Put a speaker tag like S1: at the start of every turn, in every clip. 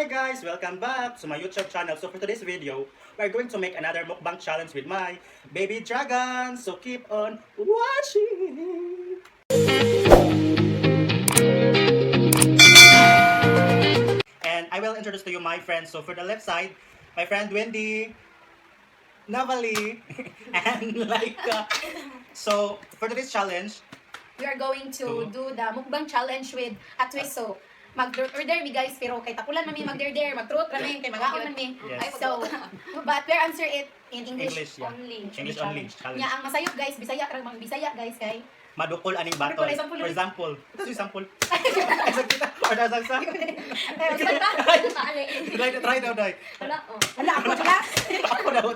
S1: Hi guys! Welcome back to my YouTube channel. So for today's video, we're going to make another mukbang challenge with my baby dragon. So keep on watching! And I will introduce to you my friends. So for the left side, my friend Wendy, Navali, and Laika. So for today's challenge,
S2: we are going to do the mukbang challenge with a twist. So, mag-order mi guys, pero kay tapulan mami mag-order, mag-truth kami, kay mag-aon mami.
S1: Yes.
S2: So, but we answer it in English,
S1: yeah.
S2: only.
S1: English only challenge.
S2: Nya ang masayop guys, Bisaya karang mga Bisaya guys kay.
S1: Madukol aning baton. For example, ito si sample. Or dasagsa. Try daw, Day.
S2: Wala ako sila.
S1: Ako daw.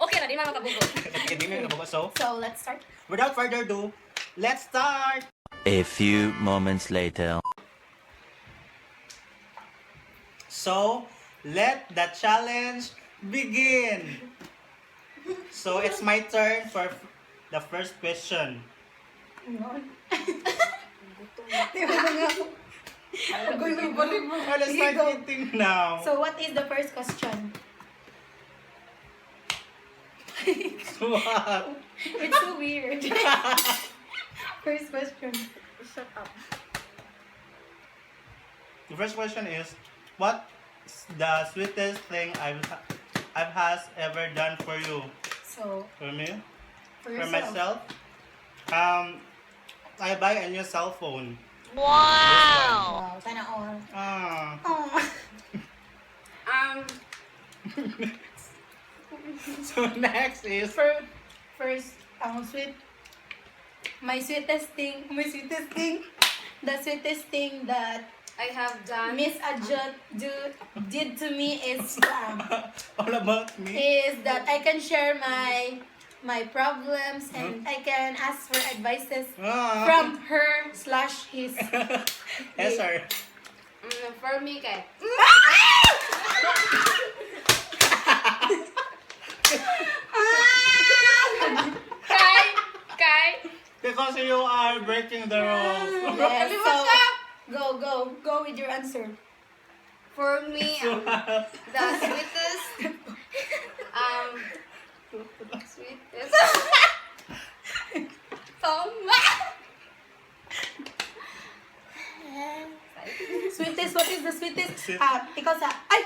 S3: Okay na, di man makabugo.
S1: Hindi mo yung so,
S2: Let's start.
S1: without further ado, let's start!
S4: A few moments later.
S1: So, let the challenge begin! So, it's my turn for the first question. Let's start eating now.
S2: So, what is the first question?
S1: What?
S2: It's so weird. First question.
S3: Shut up.
S1: The first question is, what's the sweetest thing I've has ever done for you?
S2: So,
S1: For me?
S2: for
S1: For
S2: yourself.
S1: myself? I buy a new cell phone.
S3: Wow!
S2: Wow, sana all.
S1: Ah.
S2: Oh.
S1: So next is
S2: First, my sweetest thing, the sweetest thing that
S3: I have done.
S2: Miss Ajot did to me is
S1: all about me.
S2: that I can share my problems and I can ask for advices
S1: Ah.
S2: from her/his.
S1: Yes, sir.
S3: For me, kay. Kay.
S1: Because you are breaking the rules.
S2: Yes, so go with your answer.
S3: For me, the sweetest, sweetest.
S2: Sweetest, what is the sweetest?
S1: Sweet.
S2: Ikaw sa, ay!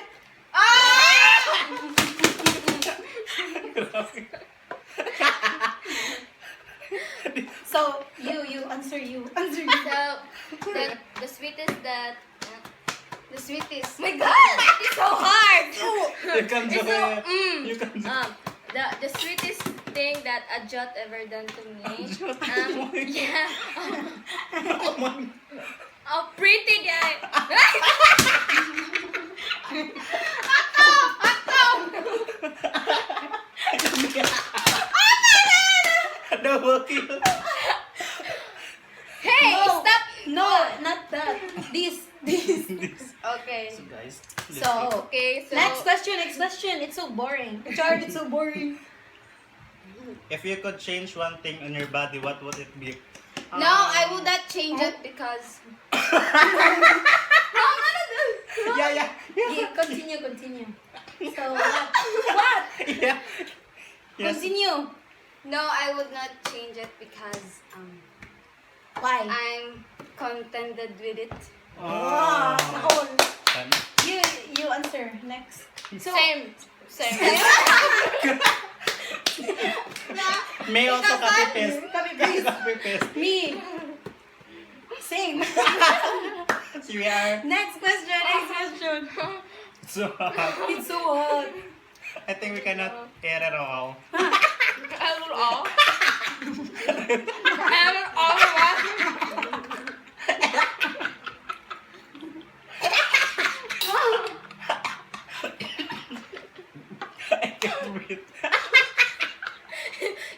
S2: So, you answer you. Answer you.
S3: The sweetest that. The sweetest.
S2: My God!
S3: It's so hard.
S1: You can do
S3: It's so,
S1: it. You can do
S3: the sweetest thing that a jot ever done to me. Yeah.
S1: Oh my.
S3: Oh, pretty guy.
S1: Double kill.
S3: Hey,
S2: No.
S3: stop.
S2: No, not that. This.
S3: Okay.
S1: So guys,
S2: So,
S3: Okay, so
S2: next question. It's so boring. Chard, it's so boring.
S1: if you could change one thing in your body, what would it be?
S3: No, I would not change it because
S1: Yeah.
S2: Okay, continue. So, what?
S1: Yeah. Yes.
S2: Continue.
S3: no, I would not change it because
S2: Why?
S3: I'm contented with it.
S2: Ah,
S1: Oh.
S2: all.
S1: Fun.
S2: You answer next. So,
S3: Same.
S1: May also copy paste.
S2: Copy paste.
S1: Copy paste.
S2: Me. Same.
S1: So we are
S2: Next question.
S1: so
S2: It's so hot.
S1: I think we cannot air it all.
S3: I will all. I will all.
S1: I can't breathe.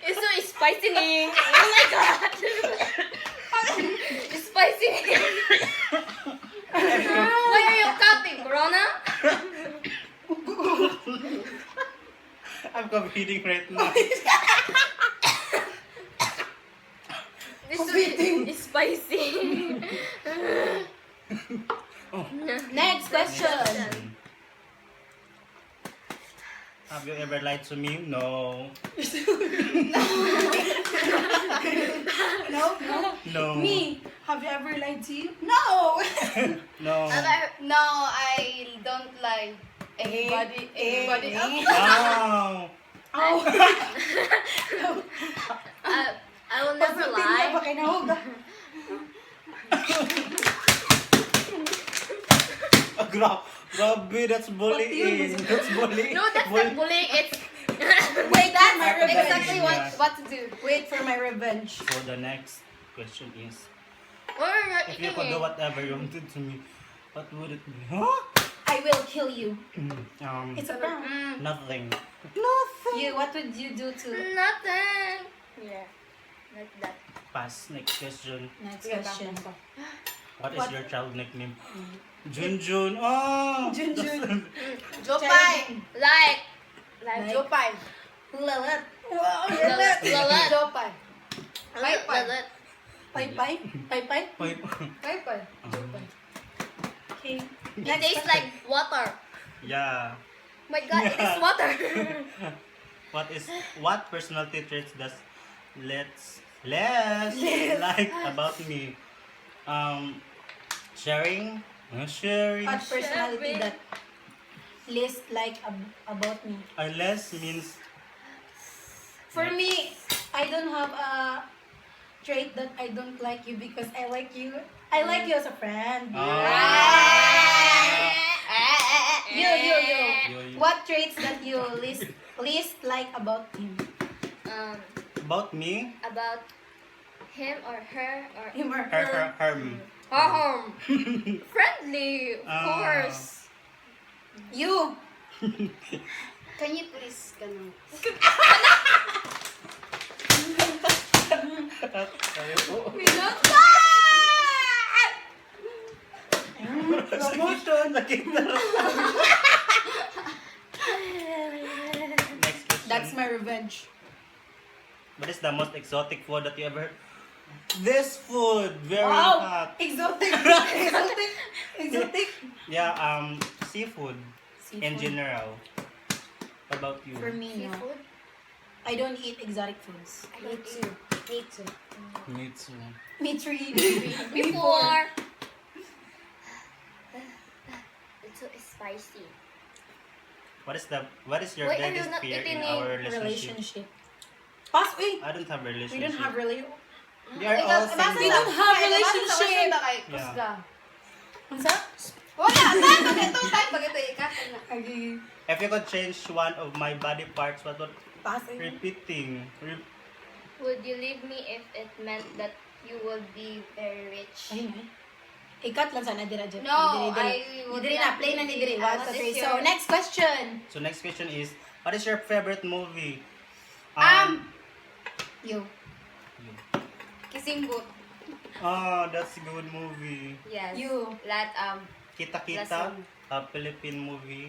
S3: It's so spicy. Oh my god. It's spicy. Why are you coughing, Corona?
S1: I'm competing right now.
S3: This is spicy.
S1: Oh.
S2: Next question.
S1: Have you ever lied to me? No.
S2: No?
S1: No.
S2: Me, have you ever lied to you? No!
S1: No.
S3: No, I don't lie. Everybody else.
S1: Wow.
S2: Oh.
S3: I will never lie.
S1: Grabe, that's bullying. That's bullying.
S3: No, that's not bullying. It's
S2: Wait, that's my
S1: After that,
S2: revenge.
S3: exactly what to do.
S2: Wait for my revenge.
S1: So the next question is,
S3: We're not
S1: if you
S3: eating
S1: could do
S3: it.
S1: whatever you wanted to me, what would it be? Huh?
S2: I will kill you. It's a prank.
S1: Nothing.
S2: Nothing. You, what would you do to...
S3: Nothing. Yeah, like that.
S1: Pass. Next question.
S2: Next question.
S1: What is
S2: What?
S1: your child nickname? Junjun. Oh.
S2: Junjun.
S3: Jopay. Like Jopay.
S2: Lalat.
S3: Lalat. Lalat.
S2: Jopay.
S3: Lalat.
S2: Pay pay. Pay pay.
S1: Wait.
S2: Pay pay. Okay.
S3: It tastes like water.
S1: Yeah.
S3: My God, it is water.
S1: What personality traits does let's like about me? Sharing. Sharing.
S2: What personality
S3: Sharing.
S2: that least like about me?
S1: Less means
S2: For me, I don't have a trait that I don't like you because I like you. I like you as a friend. You.
S1: You.
S2: What traits that you least like about him?
S1: About me.
S3: About him or her or
S2: Him or
S1: Her.
S3: friendly, of course.
S2: You.
S3: Can you please
S1: Promotion. Nakita. Next question.
S2: That's my revenge.
S1: What is the most exotic food that you ever? This food, very
S2: Wow,
S1: hot.
S2: exotic. Exotic.
S1: Yeah, seafood in
S2: Seafood.
S1: general. What about you?
S2: For me, no.
S3: seafood?
S2: I don't eat exotic foods.
S3: Me too. Me too.
S1: Me too.
S2: Me too.
S3: Before. It's so spicy.
S1: What is your
S3: Why are you
S1: biggest
S3: not
S1: fear in
S3: eating
S1: our
S3: it?
S1: relationship?
S2: Pas, uy.
S1: I don't have
S2: We
S1: relationship.
S2: don't have relationship.
S1: We are all single.
S2: We don't have relationship.
S1: Yeah.
S2: Unsa? Okay.
S1: If you could change one of my body parts, what would
S2: Pas, uy.
S1: repeating?
S3: Would you leave me if it meant that you will be very rich?
S2: Ay, nay. Ikat lang sana dira dyan.
S3: No,
S2: Diri,
S3: I would
S2: diri
S3: not
S2: na, play na ni diri.
S3: leave.
S2: One,
S3: What
S2: two,
S3: is
S2: three.
S3: your-
S2: So, next question.
S1: So next question is, what is your favorite movie?
S2: You.
S3: Kissing booth.
S1: Oh, that's a good movie.
S3: Yes.
S2: You.
S1: Kita-kita,
S3: Lesson.
S1: a Philippine movie.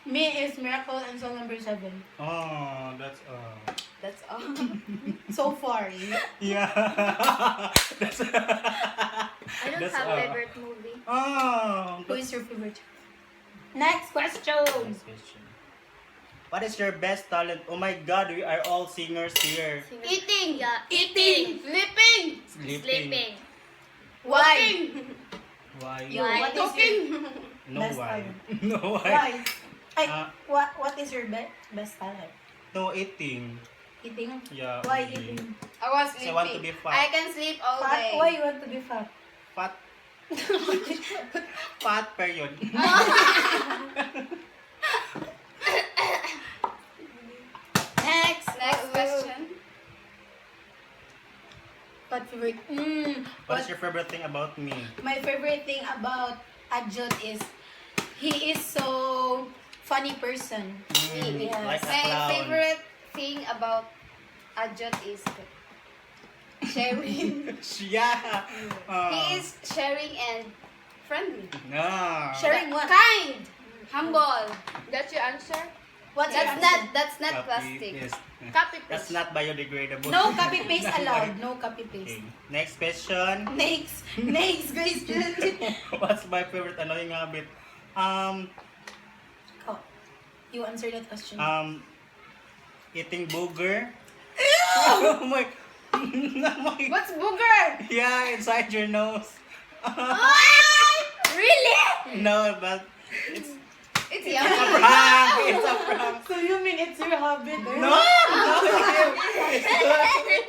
S2: Me is Miracle and Song number 7.
S1: Oh, that's
S3: That's all.
S2: So far.
S1: yeah. that's
S3: I don't
S1: That's
S3: have
S1: all.
S3: favorite movie.
S1: Oh,
S2: Who is your favorite? Next question.
S1: Next question. What is your best talent? Oh my God, we are all singers here.
S3: Eating. Yeah.
S2: Eating.
S3: Sleeping.
S1: Sleeping.
S2: Why?
S1: Why?
S2: You.
S3: Why?
S2: What is your
S1: No
S2: best
S1: why.
S2: talent?
S1: No why.
S2: Why? Ay,
S1: Ah.
S2: what is your best talent?
S1: No eating.
S2: Eating?
S1: Yeah.
S2: Why
S1: only.
S2: eating?
S3: I was
S1: So I want to be fat.
S3: I can sleep all
S2: Fat?
S3: day.
S2: Why you want to be fat?
S1: Fat. Fat period.
S2: Next.
S3: Next question.
S2: What favorite?
S1: What is your favorite thing about me?
S2: My favorite thing about Ajot is he is so funny person.
S1: Mm,
S2: Yes.
S1: like a
S3: My
S1: clown.
S3: favorite thing about Ajot is sharing.
S1: Yeah.
S3: He is sharing and friendly.
S1: No.
S2: Sharing what?
S3: Kind. Humble. That's your answer?
S2: What's your answer?
S5: That's not
S1: Copy
S5: plastic.
S1: paste.
S3: Copy
S1: That's
S3: paste.
S1: not biodegradable.
S2: No copy paste allowed. No copy
S1: Okay.
S2: paste.
S1: Next question.
S2: Next question.
S1: What's my favorite annoying habit?
S2: Oh, you answer that question.
S1: Eating booger. Oh my. Oh my.
S5: What's booger?
S1: Yeah, inside your nose.
S5: Really?
S1: No, but it's
S5: It's
S1: a
S5: yummy.
S1: prank. It's a prank.
S2: So you mean it's your habit? Eh?
S1: No, no, it's good.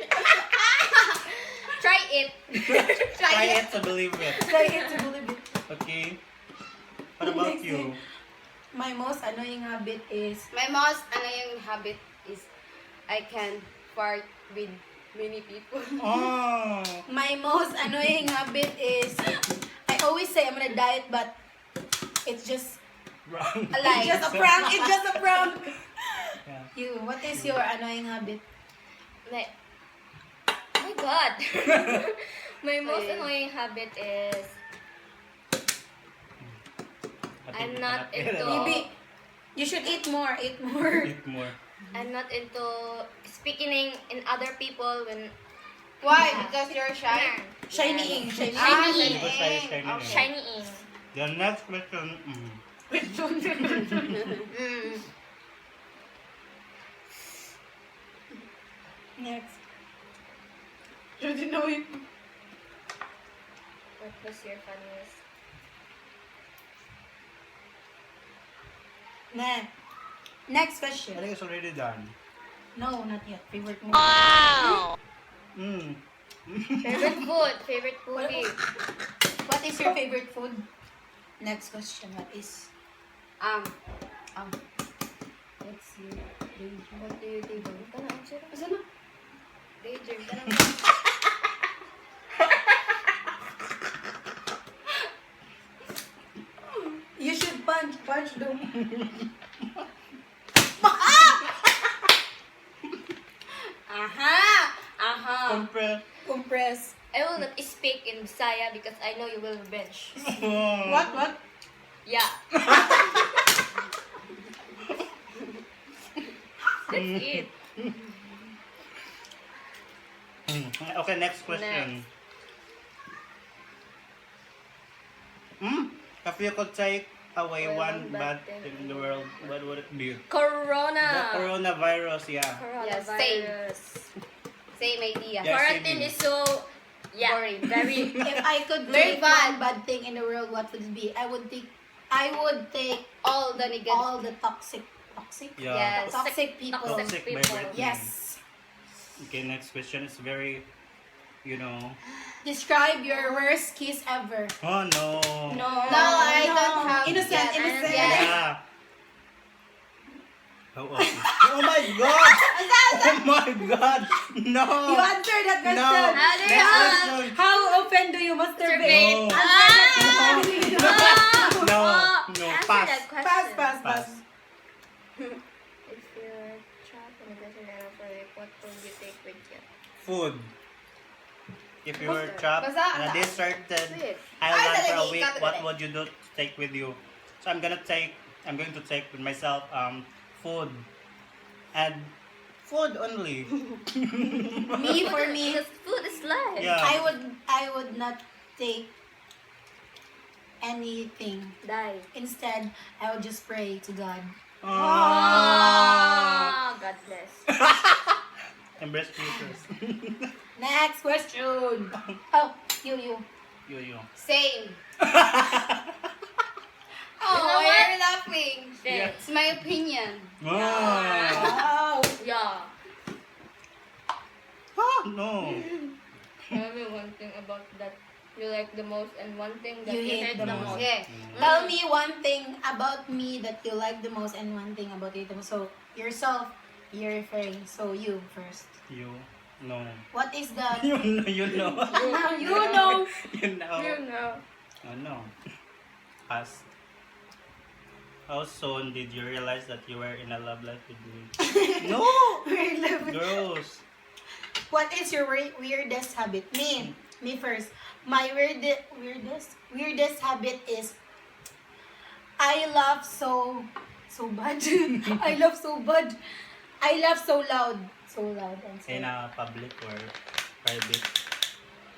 S3: Try it.
S1: Try it to believe it.
S2: Try it to believe it.
S1: Okay. What about
S2: Next
S1: you?
S2: My most annoying habit is
S5: My most annoying habit is I can fart with many people.
S1: Oh.
S2: my most annoying habit is I always say I'm gonna diet, but it's just
S1: Wrong.
S2: it's just a prank. It's just a prank.
S1: Yeah.
S2: You, what is your annoying habit?
S3: Like, oh my god. My most
S5: Ayun.
S3: annoying habit is
S1: I think
S3: I'm
S1: you
S3: not
S1: cannot eat
S3: into-
S1: it all.
S2: Maybe you should eat more. Eat more.
S1: Eat more.
S3: I'm not into speaking in other people when
S5: Why? Because you're shy?
S2: Shining, shining.
S5: Ah,
S3: Shiny.
S5: shining.
S1: Shiny.
S5: Okay.
S3: shining.
S1: The next question.
S2: Next. Should you know it?
S3: What was your funniest?
S2: Next
S1: I
S2: question.
S1: think it's already done.
S2: No, not yet. Favorite movie.
S1: Mm.
S3: Favorite food. Favorite movie.
S2: What is your favorite food? Next question. What is?
S5: Um,
S2: Let's see.
S3: What do you think? Ito na answer.
S5: asa na?
S3: Daydream ka lang.
S2: You should punch them.
S5: Aha!
S1: Compre.
S2: Compress.
S3: I will not speak in Bisaya because I know you will revenge.
S2: What?
S3: Yeah. That's it.
S1: Okay, next question. If you could take away one bad thing in the world, what would it be?
S3: Corona.
S1: The coronavirus, yeah.
S5: Yeah,
S3: Coronavirus.
S5: Same idea.
S1: Yeah.
S3: Quarantine is so
S5: Boring.
S3: very
S2: If I could
S5: Very
S2: take
S5: bad.
S2: one bad thing in the world, what would it be? I would take
S5: All the negative.
S2: all the toxic
S1: Yeah.
S5: Yes.
S2: toxic people.
S1: Toxic
S3: people.
S1: vibrating.
S2: Yes.
S1: Okay, next question is very,
S2: Describe your worst kiss ever.
S1: Oh no.
S2: No,
S5: I don't have
S2: innocent,
S5: yet.
S2: innocent.
S5: Yeah.
S1: Yeah. Oh my god! Oh my god! No!
S2: You answer that question.
S1: No!
S3: How do you
S1: Next
S3: have-
S1: question!
S2: How often do you masturbate?
S1: No!
S3: Ah!
S1: No!
S3: Oh,
S1: No!
S3: answer
S1: Pass!
S3: that question.
S2: Pass.
S1: Pass.
S3: If you're trapped in a desert island for a week, what will you take with you?
S1: Food. If you were trapped
S5: Basta
S1: in a
S5: ang
S1: deserted
S3: Sweet.
S1: island for a
S5: dali,
S1: week,
S5: ikaw,
S1: what
S5: dali.
S1: would you do to take with you? So I'm going to take with myself food. And food only.
S2: For me,
S3: Because food is life.
S1: Yeah.
S2: I would not take anything.
S3: Die.
S2: Instead, I would just pray to God.
S1: Ah.
S3: Oh, God bless.
S1: Embrace Jesus.
S2: Next question. Oh, you.
S1: You.
S5: Same.
S3: You
S5: Oh,
S3: know
S5: why
S3: what?
S5: are you laughing?
S1: Yeah.
S5: It's my opinion.
S1: Ah.
S2: Wow.
S3: Yeah.
S1: No.
S3: Tell me one thing about that you like the most and one thing that
S2: You
S3: you,
S2: hate
S3: hate
S2: the
S3: the
S2: most.
S3: most.
S5: Yeah.
S2: Tell me one thing about me that you like the most and one thing about you the most. So, yourself, you're referring. So, you first.
S1: You. No.
S2: What is the...
S1: You know.
S2: You know.
S1: You know.
S3: You know.
S1: Oh no. Pass. How soon did you realize that you were in a love life with me? No! Gross.
S2: What is your weirdest habit? Me first. My weirdest habit is I laugh so So bad. I love so bad. I laugh so loud. So loud and so
S1: In a public or private?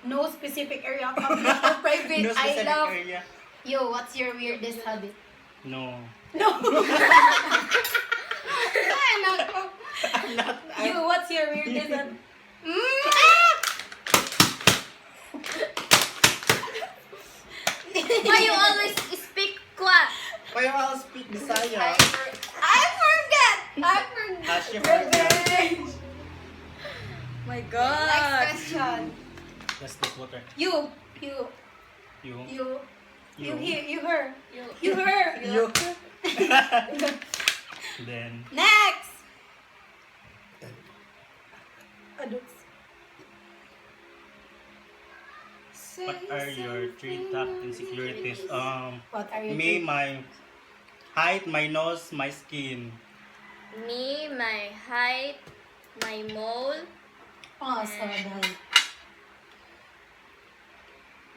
S2: no specific area, public or private.
S1: No
S2: I
S1: specific
S2: love.
S1: area?
S2: Yo, what's your weirdest habit?
S1: No.
S2: No.
S1: I'm not.
S2: You, what's your weirdest habit?
S3: Why you always speak kwa?
S1: Why you all speak Bisaya?
S2: I forget.
S1: She forgot.
S3: My
S5: Next
S3: God.
S5: question.
S1: Just this water.
S2: You,
S1: You.
S2: her. You, her.
S1: You. Then.
S2: Next. Adults.
S1: What are your 3 top insecurities?
S2: What are you
S1: Me, my height, my nose, my skin.
S3: Me, my height, my mole,
S2: Oh, so bad.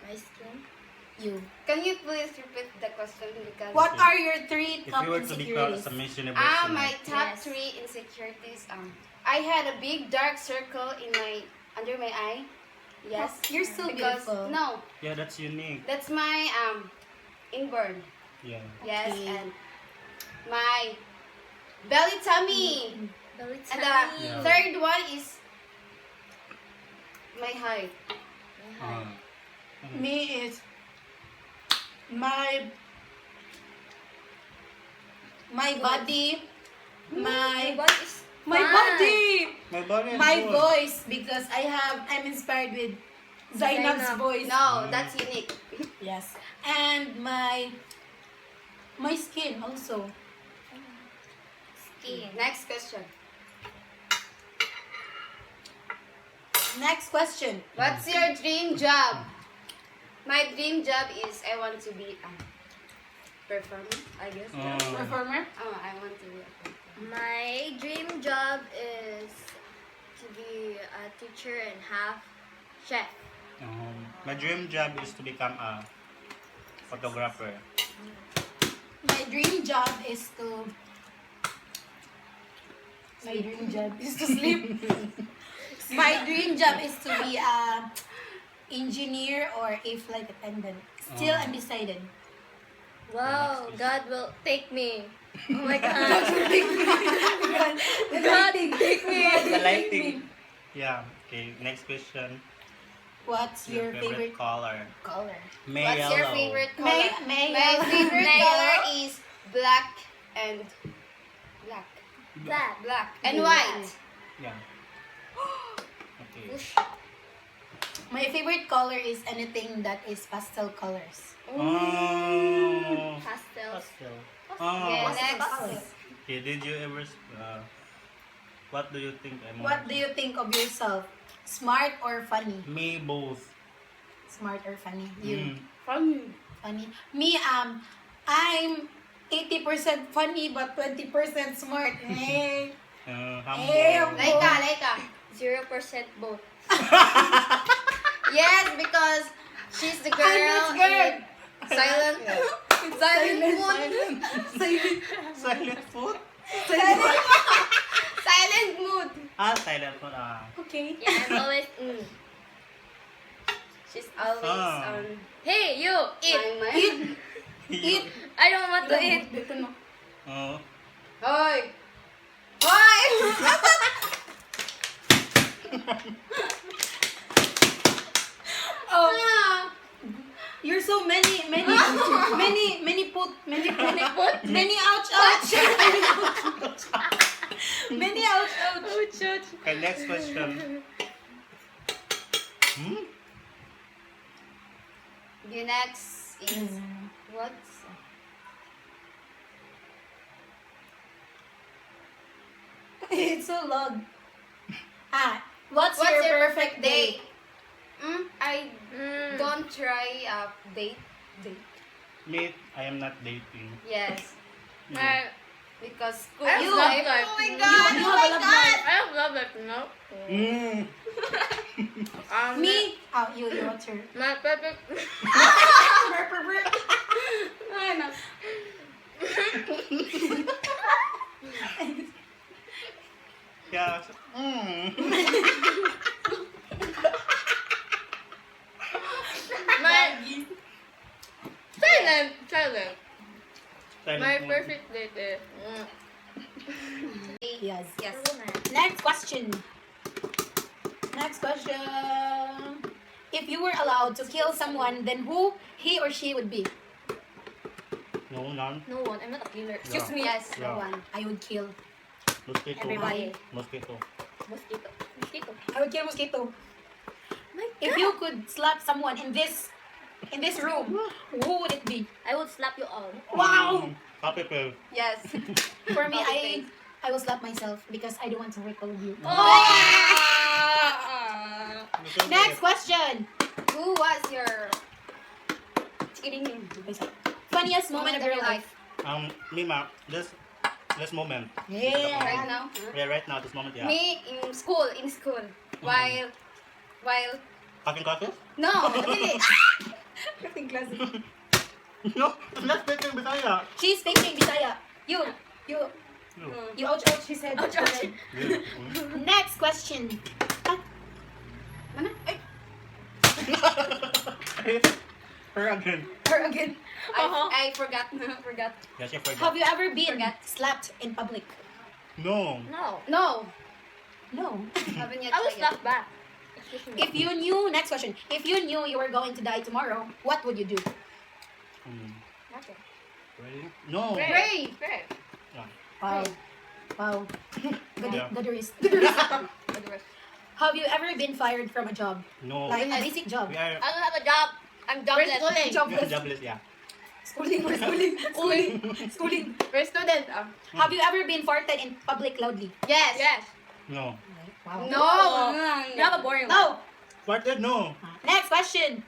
S3: my skin.
S2: You.
S5: Can you please repeat the question because
S2: What are your 3
S1: If
S2: top
S1: you were to become
S2: insecurities?
S1: a Miss Universe,
S5: my top
S3: Yes.
S5: 3 insecurities. I had a big dark circle in my under my eye. Yes.
S2: Oh, you're so
S5: because
S2: beautiful.
S5: no,
S1: yeah, that's unique.
S5: that's my inborn.
S1: Yeah.
S5: Yes,
S2: Okay.
S5: and my belly tummy.
S3: Belly
S5: And
S3: tummy.
S1: Yeah.
S5: the third one is my height.
S3: My height.
S2: Me is my body, my
S3: What is
S2: my
S3: fun?
S2: body,
S1: My body is
S2: my
S1: good.
S2: voice because I'm inspired with Zainab's
S3: Zainab.
S2: voice.
S5: No, that's unique.
S2: Yes, and my skin also.
S3: Skin.
S5: Next question.
S2: Next question.
S5: What's your dream job? My dream job is I want to be a performer, I guess.
S2: Performer.
S5: I want to be a performer.
S3: My dream job is to be a teacher and half chef.
S1: My dream job is to become a photographer.
S2: My dream job is to. My dream job is to sleep. My dream job is to be a engineer or a flight attendant. Still undecided.
S3: Wow, God will take me. Oh my God.
S2: God,
S3: take me.
S1: The lighting. Yeah. Okay. Next question.
S2: What's your favorite
S1: color?
S2: color?
S1: May
S5: What's your
S1: yellow.
S5: favorite color?
S2: May
S5: My favorite
S3: May
S5: color
S3: yellow.
S5: is black and black.
S3: Black.
S5: Black and
S2: Black.
S5: white.
S1: Yeah. Okay.
S3: Whoosh.
S2: My favorite color is anything that is pastel colors.
S1: Oh.
S3: Pastel.
S1: Pastel.
S5: Yeah,
S1: Oh.
S5: next.
S2: Colors.
S1: Okay. Did you ever? What do you think I'm?
S2: What do you think of yourself? Smart or funny?
S1: Me both.
S2: Smart or funny? You.
S1: Mm.
S2: Funny. Me, I'm 80% funny but 20% smart. Hey.
S1: Humble.
S2: Humble.
S5: Laika.
S3: 0% both.
S5: Yes, because she's the girl.
S2: I'm this girl.
S5: in silent.
S2: Silent
S5: mood.
S1: Silent food.
S5: Silent mood.
S1: Silent food.
S2: Okay.
S3: Yeah, I'm always.
S5: She's always
S1: Ah.
S5: on
S3: Hey, you eat.
S5: my mind.
S2: Eat.
S3: I don't want to eat.
S2: Dito no.
S1: Oh.
S5: Hoy! Hoy!
S2: Oh, you're so many put, many ouch, ouch. Many ouch, ouch.
S1: Okay, next question. Hmm?
S5: The next is what's
S2: It's so long. What's your perfect date?
S5: I don't try date.
S1: Me, I am not dating.
S5: Yes.
S1: You.
S5: Because school
S3: I
S5: is
S3: love
S5: life.
S3: life.
S5: Oh my
S3: You
S5: god!
S2: have
S5: Oh
S2: a
S5: my
S2: love
S5: god!
S3: I love it, no?
S2: Me? Oh, you, what's your...
S3: My perfect.
S2: Burp, burp, burp. Ay, no.
S5: silent.
S1: Silent
S5: My
S1: mode.
S5: perfect date is...
S2: Yes.
S5: Yes.
S2: Next question. Next question. If you were allowed to kill someone, then who he or she would be?
S1: No, none.
S5: No one. I'm not a killer. Excuse
S1: Yeah.
S5: me. Yes.
S1: Yeah.
S5: No one.
S2: I would kill
S1: Mosquito.
S2: everybody.
S1: Mosquito.
S5: Mosquito. Mosquito.
S2: I would kill mosquito.
S5: My
S2: If you could slap someone in this room, who would it be?
S5: I would slap you all.
S2: Wow!
S1: Copy pill.
S5: Yes.
S2: For me,
S5: Okay.
S2: I will slap myself because I don't want to hurt all of you. Next question.
S5: Who was your kidding me?
S2: Funniest moment of your life.
S1: Mima, this moment.
S2: Yeah.
S5: Right now?
S1: Yeah, right now, this moment, yeah.
S5: Me in school. While
S1: Having classes?
S5: no, really.
S1: No, not speaking Bisaya.
S2: She's thinking Bisaya. You,
S1: No.
S2: ouch, she said.
S5: Ouch, ouch.
S1: Yeah.
S2: Next question. Ah,
S1: Her again.
S2: her again.
S5: I forgot. Forgot.
S1: Yeah, she forgot.
S2: Have you ever been
S5: Forget.
S2: slapped in public?
S1: No.
S5: No. No.
S2: No.
S5: Haven't yet. I will slap back. Excuse me.
S2: If you knew, next question. If you knew you were going to die tomorrow, what would you do?
S5: Nothing.
S1: Really? No.
S5: Pray. Pray.
S1: Yeah.
S2: Wow. Wow.
S1: Yeah.
S2: The risk.
S5: For the rest.
S2: Have you ever been fired from a job?
S1: No.
S2: Like a basic job?
S1: We are
S5: I don't have a job. I'm jobless.
S2: Jobless.
S1: jobless, yeah.
S2: Schooling. Schooling.
S5: We're student.
S2: Have you ever been farted in public loudly?
S5: Yes. Yes.
S1: No.
S2: Wow.
S5: No. You have a boring one.
S2: No.
S1: Farted? No.
S2: Next question.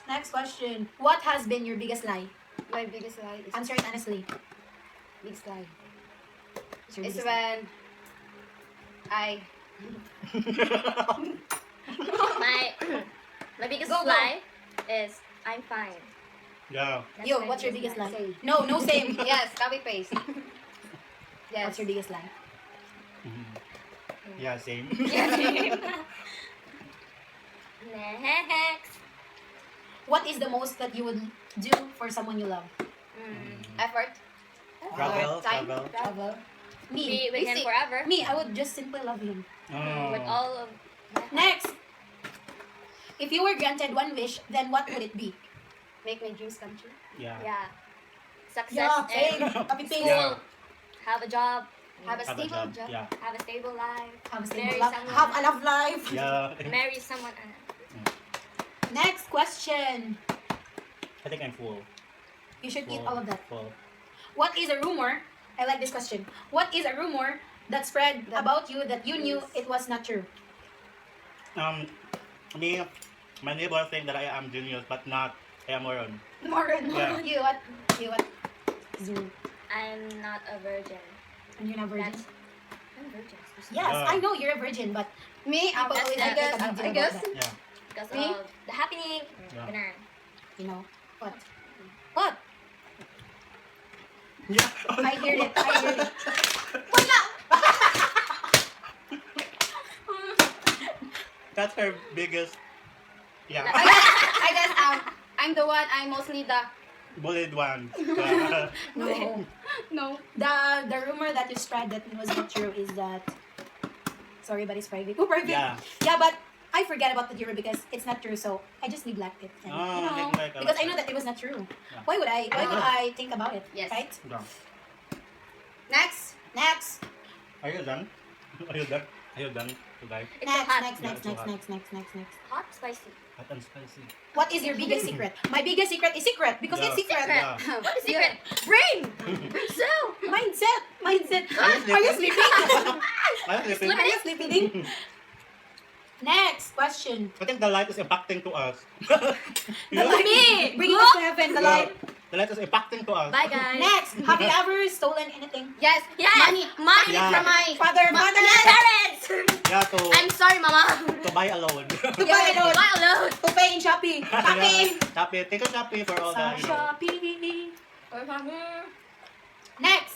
S2: Next question. What has been your biggest lie?
S5: My biggest lie is
S2: Answer it honestly.
S5: biggest lie.
S2: What's your
S5: It's
S2: biggest lie?
S5: when I my biggest
S2: Go, go.
S5: lie is I'm fine.
S1: Yeah.
S5: That's
S2: Yo,
S5: my
S2: what's your
S5: biggest
S2: biggest lie?
S5: Same.
S2: No, no same.
S5: Yes, copy paste. Yes.
S2: What's your biggest lie?
S1: Yeah, same.
S5: Next.
S2: What is the most that you would do for someone you love?
S5: Effort.
S1: Travel,
S5: Time.
S1: travel.
S2: Travel.
S5: Be
S2: Me.
S5: with him forever.
S2: Me, I would just simply love him.
S1: Oh.
S5: With all of
S2: Next. If you were granted one wish, then what would it be?
S5: make my dreams come true.
S1: Yeah.
S5: Yeah. Success
S2: Yeah, same.
S5: and
S2: Copy paste.
S1: Yeah.
S5: have a job. Have a
S1: Have a
S5: stable
S1: job,
S5: job.
S1: yeah.
S5: Have a stable life.
S2: Have a
S5: Marry
S2: stable life.
S5: someone.
S2: Have a love life.
S1: Yeah.
S5: Marry someone.
S2: Next question.
S1: I think I'm full.
S2: You should eat
S1: Full.
S2: all of that.
S1: Full.
S2: What is a rumor? I like this question. What is a rumor that spread about you that you knew it was not true?
S1: Me, my neighbor think that I am genius, but not. I am moron.
S2: Moron.
S1: Yeah.
S2: You what? You what? Zero.
S5: I'm not a virgin.
S2: And you're not virgin.
S5: That's, I'm a virgin.
S2: Yes,
S1: Yeah.
S2: I know you're a virgin, but
S5: Me,
S2: people
S5: that's
S2: always
S5: the-
S2: make a big
S5: I
S2: deal about
S5: guess
S2: that.
S1: Yeah.
S5: because
S2: Me?
S5: of the happening.
S1: Yeah.
S5: Ganun.
S2: You know what? What?
S1: Yeah.
S2: I hear it. I hear it.
S1: That's her biggest. Yeah.
S5: I guess I'm the one. I'm mostly the
S1: Bullied one. Yeah.
S2: No.
S5: no.
S2: The rumor that you spread that was not true is that. Sorry, but it's private. Oh, private.
S1: Yeah.
S2: Yeah, but I forget about the rumor because it's not true, so I just neglect it. And,
S1: Oh,
S2: you know,
S1: neglect, I
S2: because
S1: like
S2: I know
S1: that.
S2: that it was not true.
S1: Yeah.
S2: Why would I think about it?
S5: Yes.
S2: Right?
S1: Yeah.
S2: Next. Next.
S1: Are you done? Are you done? Are you done to die?
S5: It's so hot.
S2: Next.
S1: Yeah, it's so hot.
S2: Next.
S5: Hot, spicy.
S1: Hot and spicy.
S2: What is your biggest secret? My biggest secret is secret because
S1: Yeah.
S2: it's secret.
S1: Yeah.
S5: What is secret? Brain. So.
S2: Mindset.
S1: Are you
S2: sleeping?
S1: I'm sleeping.
S2: Are you sleeping? Next question.
S1: I think the light is impacting to us.
S2: The light. Bring us to heaven. The light.
S1: The light is impacting to us.
S5: Bye, guys.
S2: Next. Have you ever stolen anything?
S5: Yes. Yes. Money
S1: Yeah.
S5: from my
S2: Father.
S5: parents.
S1: Yeah,
S5: I'm sorry, Mama.
S1: to buy alone.
S2: To buy alone.
S5: Buy alone.
S2: To pay in Shopee. Shopee.
S1: Shopee. Take a Shopee for all
S2: Sa
S1: the,
S2: Shopee. Next.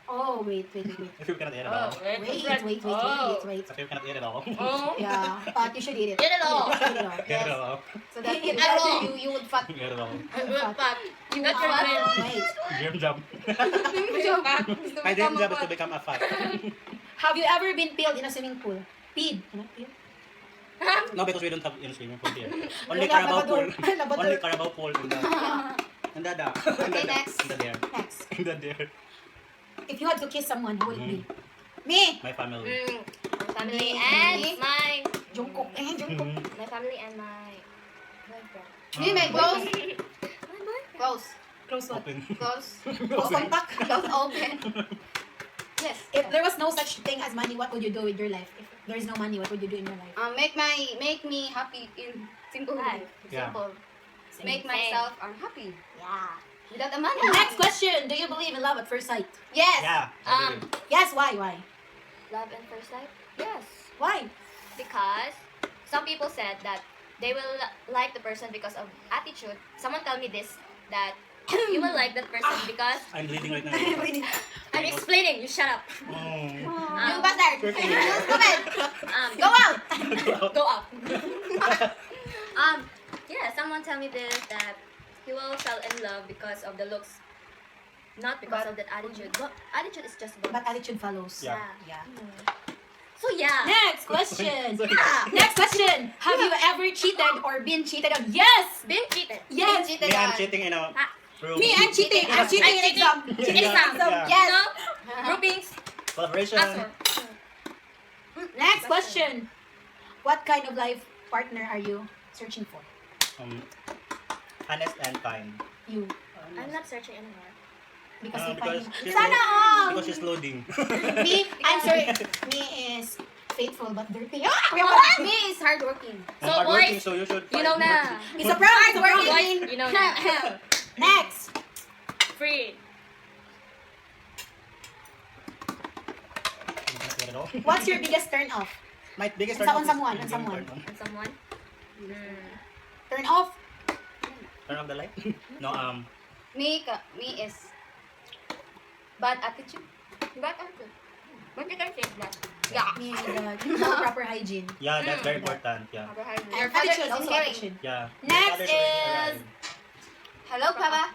S2: Oh, wait.
S1: If you cannot eat it all.
S2: Wait.
S1: If you cannot eat it all.
S5: Oh.
S2: Yeah, but you should eat it.
S5: Eat it all.
S2: Eat it all.
S1: Eat it all.
S2: So that
S5: Eat it all.
S2: you would fat.
S1: Eat it all.
S5: But you got your dream.
S2: Wait.
S1: Dream job. My dream job is to become a fat.
S2: Have you ever been peeled in a swimming pool? Peed? Not peeled?
S1: No, because we don't have swimming pool here. Only
S2: Wala,
S1: Carabao pool.
S2: Labrador.
S1: Only Carabao pool in the... In the...
S2: Okay, next.
S1: In the there.
S2: Next.
S1: In the there.
S2: If you had to kiss someone, who would it be? Me!
S1: My family.
S5: My family and my
S2: Jungkook. Jungkook.
S5: my family and my boyfriend.
S2: Me, my close.
S5: My boyfriend.
S2: Close. Close what?
S1: Open.
S2: Close. Close contact. Close open.
S5: Yes.
S2: If there was no such thing as money, what would you do with your life? If there is no money, what would you do in your life?
S5: Make me happy in simple life.
S1: Yeah.
S5: Simple.
S2: Same.
S5: Make myself happy
S2: Yeah.
S5: without the money.
S2: Next question. Do you believe in love at first sight?
S5: Yes.
S1: Yeah. I believe.
S2: Yes, why? Why?
S5: Love at first sight. Yes.
S2: Why?
S5: Because some people said that they will like the person because of attitude. Someone told me this that you will like that person because
S1: I'm bleeding right now.
S5: I'm explaining. You shut up.
S1: Oh.
S2: You bastard!
S1: Freaking-
S2: Stupid! Go out!
S5: Go up. Yeah, someone tell me this that he will fall in love because of the looks, not because of that attitude. But attitude is just good.
S2: But attitude follows.
S1: Yeah.
S2: Yeah.
S5: So yeah.
S2: Next question.
S1: Sorry.
S2: Next question. Have you ever cheated or been cheated on? Yes!
S5: Been cheated.
S2: Yes!
S1: Me, I'm cheating in a room.
S2: Me, I'm cheating. I'm cheating in exam.
S5: In exam.
S1: Yeah.
S2: Yes.
S5: No? Groupings.
S1: Collaboration.
S5: Answer.
S2: Next question. What kind of life partner are you searching for?
S1: Honest and kind.
S2: You.
S5: I'm not searching anymore.
S2: Because you
S1: Because
S2: find
S1: she's
S2: Sana all!
S1: Because she's loading.
S2: Me, I'm sorry. Me is faithful but dirty.
S5: Me is hardworking.
S1: I'm
S5: So
S1: hardworking,
S5: boys,
S1: so you should
S5: you know
S1: find-
S5: na.
S2: It's a prank. It's a prank.
S5: Boys, you know na.
S2: Next.
S5: Free.
S2: What's your biggest turn off?
S1: My biggest
S2: On
S1: turn off is
S2: someone, on
S1: being
S2: someone.
S1: turned on.
S5: And someone?
S2: Turn off?
S1: Turn off the light? No,
S5: Me is bad attitude. Bad attitude. What you can say that? Yeah.
S2: Me, no proper hygiene.
S1: yeah, that's very important. Yeah.
S2: And attitude, also attitude.
S1: Yeah.
S2: Next
S1: Others already
S2: is-
S1: arrived.
S5: Hello, Papa.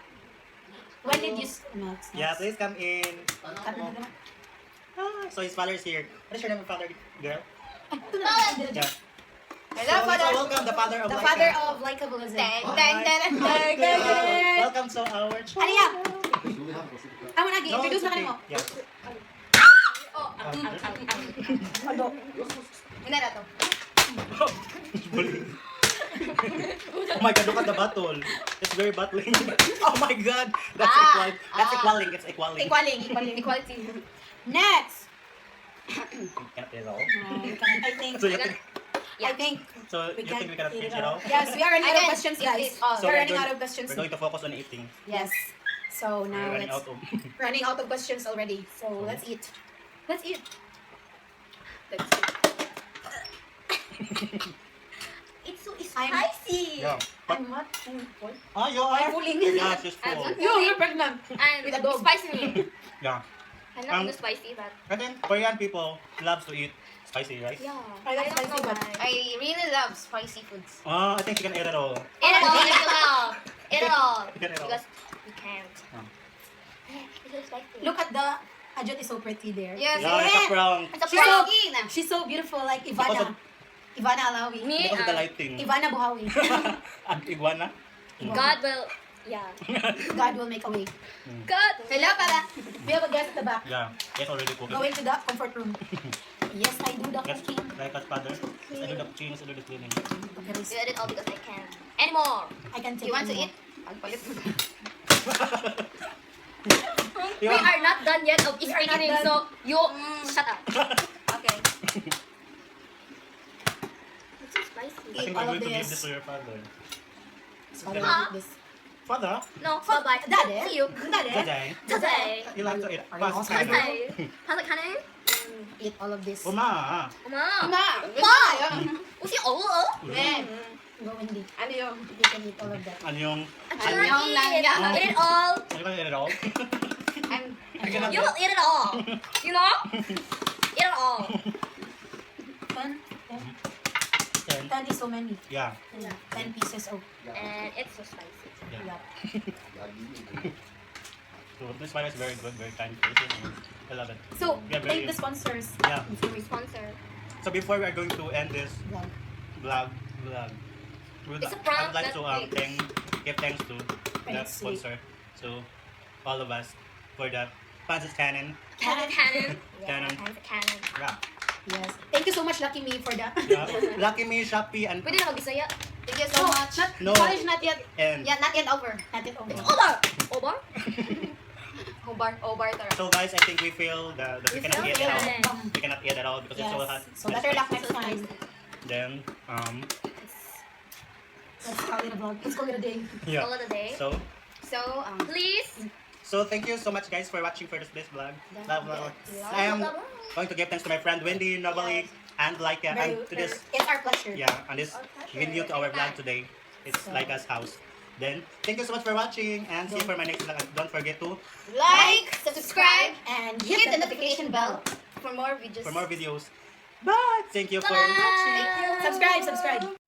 S2: When did you... No, it's
S1: Yeah,
S2: next.
S1: please come in.
S2: Cut na naman.
S1: So his father is here. What is your name, father, girl? Yeah.
S5: Hello,
S1: So
S5: Father.
S1: welcome the father of
S2: The
S1: life.
S2: father of likeableism.
S5: Dang,
S1: Oh,
S5: dang,
S1: hi.
S5: dang, dang,
S1: Welcome to our channel.
S2: Ano yan? Amo na,
S1: No,
S2: introduce
S1: it's
S2: na ka
S1: okay.
S2: nimo.
S1: Yeah.
S5: Oh,
S2: Ano?
S5: Muna na to.
S1: Oh my god, look at the battle. It's very battling. Oh my god. That's
S5: Ah,
S1: equal. That's equaling. It's equaling.
S2: Equaling.
S5: Equality.
S2: Next.
S1: Can't eat it all.
S2: I think...
S1: So you think,
S2: I think...
S1: so you think we cannot
S2: eat
S1: finish
S2: it
S1: it
S2: all.
S1: all?
S2: Yes, we are running out of
S5: Again,
S2: questions,
S5: it
S2: guys.
S5: is all.
S1: So
S2: We're
S1: we're
S2: running
S1: going-
S2: out of questions.
S1: We're going to focus on eating.
S2: Yes. So
S1: We're
S2: now
S1: running
S2: let's...
S1: out of.
S2: Running out of questions already. So let's eat.
S5: Let's eat. It's so spicy.
S1: Yeah.
S2: I'm what? I'm full.
S1: Oh, you
S2: I'm
S1: are?
S2: fooling.
S1: Yeah, she's
S5: I'm
S1: full.
S5: not-
S2: You're pregnant.
S5: And
S2: With a dog.
S5: spicy me.
S1: Yeah.
S5: I'm not into spicy, but
S1: I think Korean people loves to eat spicy, right?
S5: yeah.
S2: I like
S5: don't
S2: spicy,
S5: know
S2: but
S5: why.
S3: I really love spicy foods.
S1: Oh, I think she can eat it all.
S5: Eat it all, eat it all. Eat it all.
S1: Eat it all.
S5: Because we can't.
S1: Oh.
S5: It's so spicy.
S2: look at the... Ajot is so pretty there.
S3: Yes.
S1: Yeah, it's a prank.
S5: It's a
S2: She's so,
S5: prank.
S2: she's so beautiful, like
S1: Because
S2: Ivana.
S1: of-
S2: Ivana Alawi.
S5: Me,
S1: Because of the lighting.
S2: Ivana Buhawi.
S1: Ang iguana.
S5: God will, yeah.
S2: God will make a way.
S5: God.
S3: Hello, Papa.
S2: We have a guest at the back.
S1: Yeah, it's already cooked.
S2: Going to the comfort room. Yes, I do the
S1: Yes,
S2: cooking.
S1: like us father. Yes, I do the cooking, yes, I do the cleaning.
S2: Okay,
S5: You edit all because I can't. Anymore.
S2: I can take
S3: You want to
S2: anymore.
S3: eat? Pagpalit mo.
S5: We are not done yet of
S2: We are not
S5: speaking,
S2: done.
S5: so you shut up.
S3: Okay.
S5: It's so spicy.
S1: I think
S2: all
S1: we're
S2: of
S1: going to give
S2: this.
S1: this to your father.
S2: Father will eat this.
S1: Father?
S5: No, bye bye.
S2: Daddy?
S5: See you.
S2: Daddy?
S1: Jajay.
S5: Today.
S1: You like to eat
S2: Are you
S1: fast
S2: also
S1: food?
S5: Today. How's it coming?
S2: Eat all of this.
S1: Uma.
S5: Uma.
S3: Ma,
S5: Ma. Usi oh.
S3: Eh,
S2: Go Wendy.
S3: ano yung?
S2: You can eat all of that.
S1: Ano yung...
S5: Anyong
S3: lang yan.
S5: Eat it all.
S1: Ano yung eat it all? I cannot.
S5: You will eat it all. You know? Eat it all.
S2: 10?
S1: 10.
S2: 10 is so many.
S1: Yeah.
S2: 10 pieces of.
S5: And it's so spicy.
S1: Yeah.
S2: Yeah.
S1: So this one is very good, very kind person. I love it.
S2: So,
S1: Yeah, very-
S2: thank the sponsors.
S1: Yeah.
S5: We sponsor.
S1: So before we are going to end this
S2: Vlog.
S1: vlog,
S5: It's a prank
S1: I'd like
S5: that
S1: to
S5: we-
S1: give thanks to the
S2: Thanks, sweet.
S1: sponsor, to all of us for the pancit cannon.
S5: Cannon.
S1: Cannon.
S5: Cannon.
S1: Yeah.
S2: Yes. Thank you so much, Lucky Me, for that.
S1: Yeah. Lucky Me, Shopee, and
S5: Pwede na mag-Bisaya.
S3: Thank you so much.
S1: No.
S2: College not yet.
S1: and
S3: Yeah, not yet over.
S2: Not yet over.
S5: Obar! Obar? Obar tara.
S1: so guys, I think we feel that we cannot eat it all.
S5: Yeah.
S1: We cannot eat it all because it's so hot.
S2: Yes. So better luck next time.
S1: Then
S2: Let's call it a vlog. Let's call it a day.
S1: yeah.
S5: Call it a day.
S1: So
S5: Please.
S1: thank you so much guys for watching for this vlog. Love.
S5: Love,
S1: I am
S5: love, love.
S1: going to give thanks to my friend Wendy, Novali, and like and to this
S2: It's our pleasure.
S1: and this video to our vlog today. It's like us house. Then thank you so much for watching and see you for my next vlog. Don't forget to
S3: Like, subscribe,
S2: And
S3: hit the notification bell.
S5: For more videos.
S1: for more videos. Bye. Thank you for
S5: Bye.
S1: watching.
S2: subscribe.